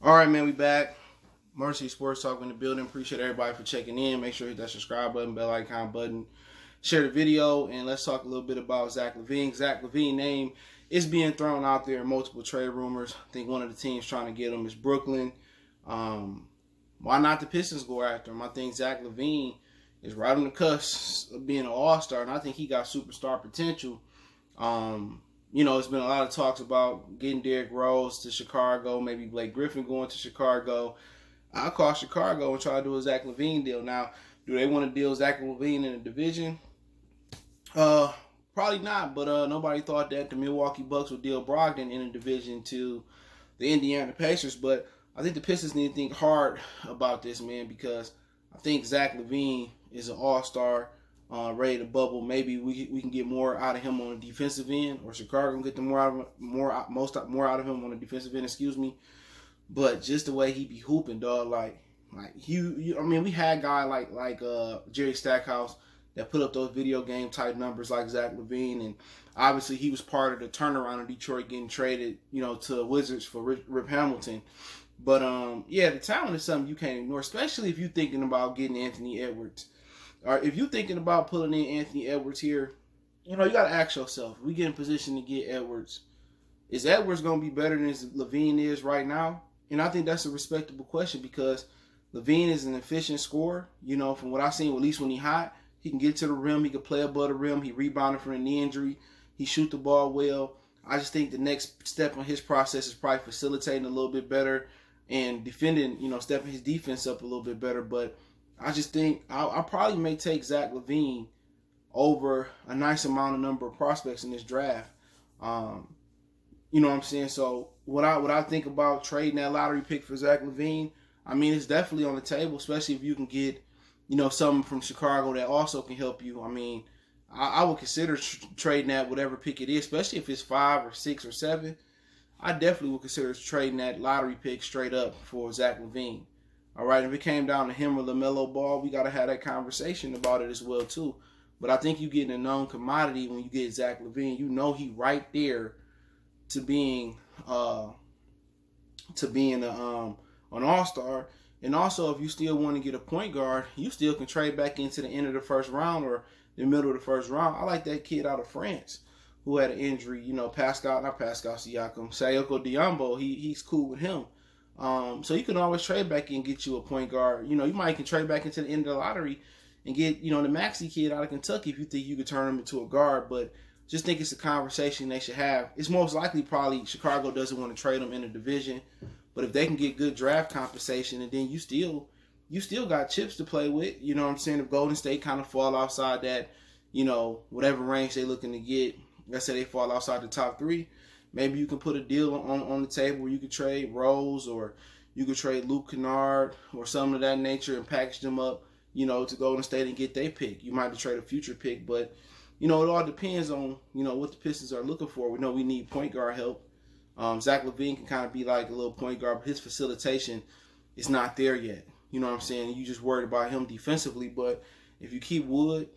All right, man, we back. Mercy Sports Talk in the building. Appreciate everybody for checking in. Make sure you hit that subscribe button, bell icon button, share the video, and let's talk a little bit about Zach LaVine. Zach LaVine name is being thrown out there in multiple trade rumors. I think one of the teams trying to get him is Brooklyn. Why not the Pistons go after him? I think Zach LaVine is right on the cusp of being an all-star, and I think he got superstar potential. It's been a lot of talks about getting Derrick Rose to Chicago, maybe Blake Griffin going to Chicago. I'll call Chicago and try to do a Zach LaVine deal. Now, do they want to deal Zach LaVine in a division? Probably not, but nobody thought that the Milwaukee Bucks would deal Brogdon in a division to the Indiana Pacers. But I think the Pistons need to think hard about this, man, because I think Zach LaVine is an all-star, ready to bubble. Maybe we can get more out of him on the defensive end, or Chicago can get more out of him on the defensive end. Excuse me. But just the way he be hooping, dog, we had guy like Jerry Stackhouse that put up those video game type numbers like Zach LaVine, and obviously he was part of the turnaround of Detroit getting traded, to the Wizards for Rip Hamilton. But the talent is something you can't ignore, especially if you're thinking about getting Anthony Edwards. Or if you're thinking about pulling in Anthony Edwards here, you got to ask yourself, we get in position to get Edwards. Is Edwards going to be better than LaVine is right now? And I think that's a respectable question because LaVine is an efficient scorer. From what I've seen, at least when he's hot, he can get to the rim. He can play above the rim. He rebounded from a knee injury. He shoot the ball well. I just think the next step in his process is probably facilitating a little bit better and defending, stepping his defense up a little bit better. But I just think I probably may take Zach LaVine over a nice number of prospects in this draft. You know what I'm saying? So what I think about trading that lottery pick for Zach LaVine, it's definitely on the table, especially if you can get, something from Chicago that also can help you. I would consider trading that whatever pick it is, especially if it's 5 or 6 or 7. I definitely would consider trading that lottery pick straight up for Zach LaVine. All right, if it came down to him or LaMelo Ball, we got to have that conversation about it as well too. But I think you're getting a known commodity when you get Zach LaVine. He right there to being an all-star. And also, if you still want to get a point guard, you still can trade back into the end of the first round or the middle of the first round. I like that kid out of France who had an injury. Pascal Siakam, Sayoko Diambo. He's cool with him. So you can always trade back and get you a point guard. You might can trade back into the end of the lottery and get the Maxey kid out of Kentucky if you think you could turn him into a guard. But just think it's a conversation they should have. It's most likely probably Chicago doesn't want to trade them in a division. But if they can get good draft compensation, and then you still got chips to play with, If Golden State kind of fall outside that, whatever range they're looking to get, let's say they fall outside the top 3, maybe you can put a deal on the table where you could trade Rose or you could trade Luke Kennard or something of that nature and package them up, to Golden State and get their pick. You might have to trade a future pick, but it all depends on, what the Pistons are looking for. We know we need point guard help. Zach LaVine can kind of be like a little point guard, but his facilitation is not there yet. You know what I'm saying? You just worried about him defensively, but if you keep Wood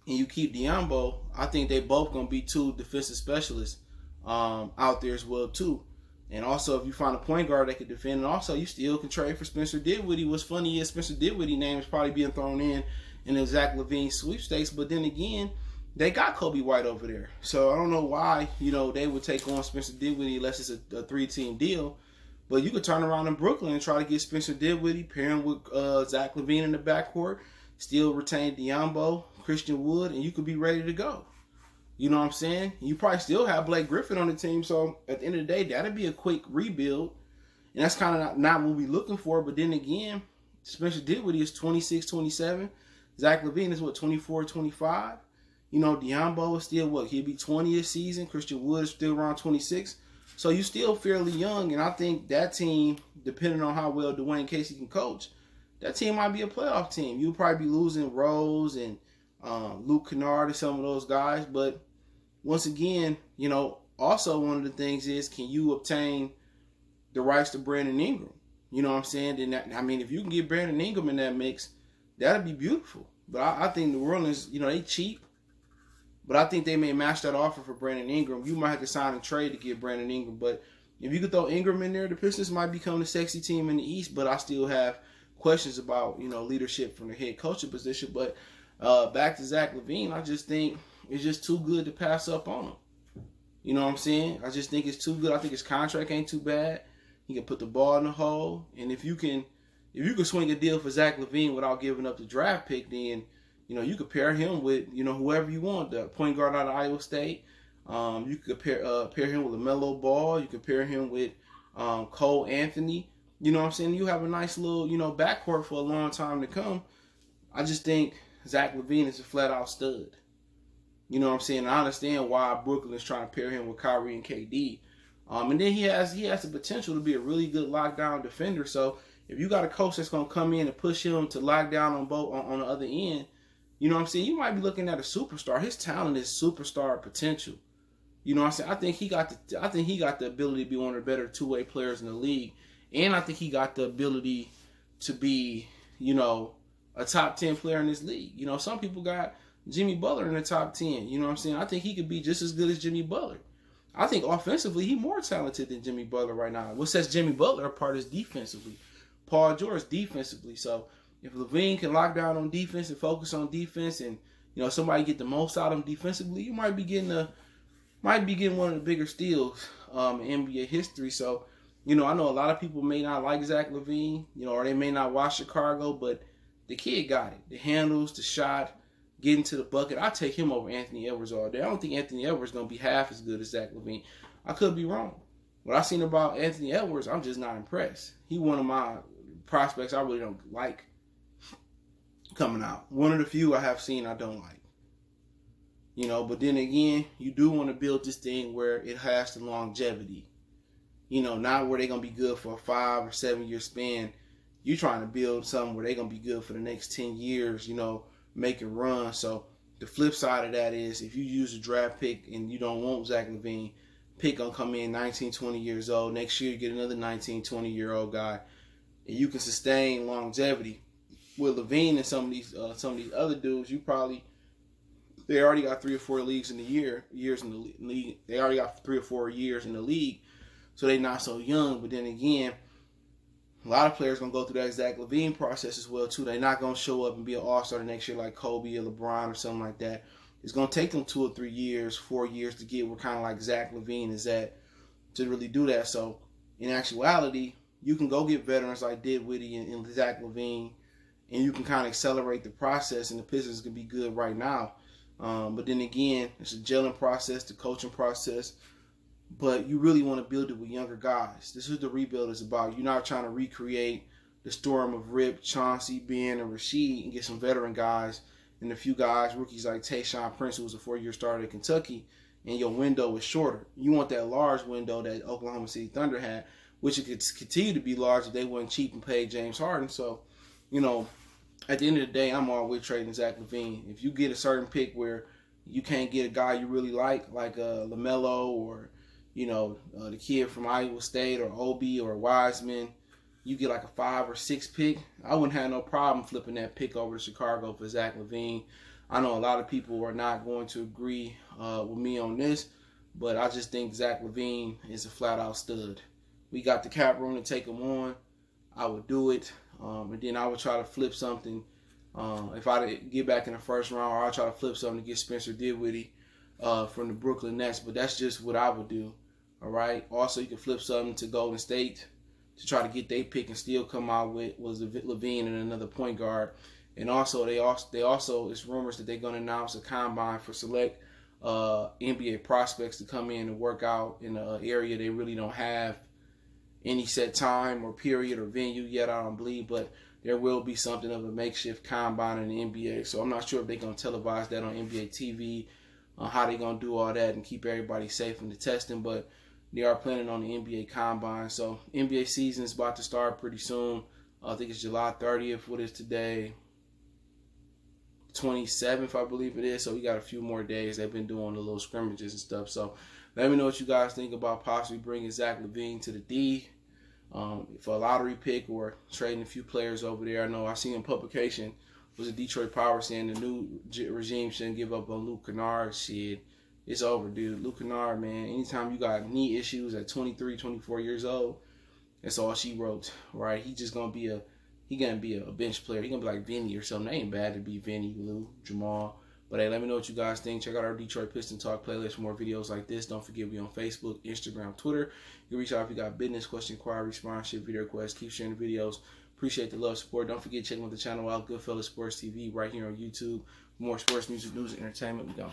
and you keep Diambo, I think they both going to be 2 defensive specialists out there as well too. And also, if you find a point guard that can defend, and also you still can trade for Spencer Dinwiddie. What's funny is Spencer Dinwiddie's name is probably being thrown in the Zach LaVine sweepstakes, but then again, they got Kobe White over there. So I don't know why, they would take on Spencer Dinwiddie unless it's a 3-team deal. But you could turn around in Brooklyn and try to get Spencer Dinwiddie, pair him with Zach LaVine in the backcourt, still retain Diambo, Christian Wood, and you could be ready to go. You know what I'm saying? You probably still have Blake Griffin on the team. So at the end of the day, that'd be a quick rebuild. And that's kind of not what we're looking for. But then again, Spencer Dinwiddie is 26, 27. Zach LaVine is 24, 25. Diambo is still he'll be 20 this season. Christian Wood is still around 26. So you're still fairly young, and I think that team, depending on how well Dwayne Casey can coach, that team might be a playoff team. You'll probably be losing Rose and Luke Kennard and some of those guys. But once again, also one of the things is, can you obtain the rights to Brandon Ingram? You know what I'm saying? Then if you can get Brandon Ingram in that mix, that'd be beautiful. But I think New Orleans, they cheap. But I think they may match that offer for Brandon Ingram. You might have to sign a trade to get Brandon Ingram. But If you could throw Ingram in there, the Pistons might become the sexy team in the East, but I still have questions about, leadership from the head coaching position. But back to Zach LaVine, I just think it's just too good to pass up on him. You know what I'm saying? I just think it's too good. I think his contract ain't too bad. He can put the ball in the hole. And if you can swing a deal for Zach LaVine without giving up the draft pick, then, you could pair him with, whoever you want, the point guard out of Iowa State. You could pair him with LaMelo Ball. You could pair him with Cole Anthony. You know what I'm saying? You have a nice little, backcourt for a long time to come. I just think Zach LaVine is a flat-out stud. You know what I'm saying? I understand why Brooklyn is trying to pair him with Kyrie and KD. And then he has the potential to be a really good lockdown defender. So if you got a coach that's going to come in and push him to lock down on both on the other end, you know what I'm saying? You might be looking at a superstar. His talent is superstar potential. You know what I'm saying? I think he got the ability to be one of the better two-way players in the league. And I think he got the ability to be, a top 10 player in this league. Some people got Jimmy Butler in the top 10. You know what I'm saying? I think he could be just as good as Jimmy Butler. I think offensively, he's more talented than Jimmy Butler right now. What sets Jimmy Butler apart is defensively. Paul George defensively. So if LaVine can lock down on defense and focus on defense and, somebody get the most out of him defensively, you might be getting one of the bigger steals in NBA history. So, I know a lot of people may not like Zach LaVine, or they may not watch Chicago, but the kid got it. The handles, the shot, getting to the bucket. I take him over Anthony Edwards all day. I don't think Anthony Edwards is going to be half as good as Zach LaVine. I could be wrong. What I've seen about Anthony Edwards, I'm just not impressed. He's one of my prospects I really don't like coming out. One of the few I have seen I don't like. But then again, you do want to build this thing where it has the longevity. Not where they're going to be good for a 5 or 7 year span. You're trying to build something where they're going to be good for the next 10 years, make it run. So the flip side of that is if you use a draft pick and you don't want Zach LaVine, pick gonna come in 19, 20 years old. Next year you get another 19, 20-year-old guy. And you can sustain longevity. With LaVine and some of these other dudes, they already got 3 or 4 years in the league. They already got 3 or 4 years in the league. So they're not so young. But then again, a lot of players going to go through that Zach LaVine process as well, too. They're not going to show up and be an all-star the next year like Kobe or LeBron or something like that. It's going to take them 2 or 3 years, 4 years to get where kind of like Zach LaVine is at to really do that. So, in actuality, you can go get veterans like Dinwiddie and Zach LaVine, and you can kind of accelerate the process, and the Pistons can be good right now. But then again, it's a gelling process, the coaching process. But you really want to build it with younger guys. This is what the rebuild is about. You're not trying to recreate the storm of Rip, Chauncey, Ben, and Rasheed and get some veteran guys and a few guys, rookies like Tayshaun Prince, who was a 4-year starter at Kentucky, and your window is shorter. You want that large window that Oklahoma City Thunder had, which it could continue to be large if they weren't cheap and paid James Harden. So, at the end of the day, I'm all with trading Zach LaVine. If you get a certain pick where you can't get a guy you really like LaMelo or the kid from Iowa State or Obi or Wiseman, you get like a 5 or 6 pick, I wouldn't have no problem flipping that pick over to Chicago for Zach LaVine. I know a lot of people are not going to agree with me on this, but I just think Zach LaVine is a flat-out stud. We got the cap room to take him on. I would do it, and then I would try to flip something. If I get back in the first round, or I'll try to flip something to get Spencer Dinwiddie from the Brooklyn Nets, but that's just what I would do. All right. Also, you can flip something to Golden State to try to get their pick and still come out with LaVine and another point guard. And also, they also it's rumors that they're going to announce a combine for select NBA prospects to come in and work out in an area they really don't have any set time or period or venue yet. I don't believe, but there will be something of a makeshift combine in the NBA. So I'm not sure if they're going to televise that on NBA TV, how they're going to do all that and keep everybody safe in the testing, but they are planning on the NBA Combine. So NBA season is about to start pretty soon. I think it's July 30th. What is today? 27th, I believe it is. So we got a few more days. They've been doing the little scrimmages and stuff. So let me know what you guys think about possibly bringing Zach LaVine to the D for a lottery pick or trading a few players over there. I know I seen in publication was a Detroit Power saying the new regime shouldn't give up on Luke Kennard. Shit. it's over, dude. Luke Kennard, man, anytime you got knee issues at 23, 24 years old, that's all she wrote, right? He gonna be a bench player. He gonna be like Vinny or something. That ain't bad to be Vinny, Lou, Jamal. But hey, let me know what you guys think. Check out our Detroit Piston Talk playlist for more videos like this. Don't forget we on Facebook, Instagram, Twitter. You can reach out if you got business, question, inquiry, sponsorship, video requests. Keep sharing the videos. Appreciate the love, support. Don't forget checking out the channel out, Goodfellas Sports TV, right here on YouTube. For more sports, music, news, and entertainment. We go.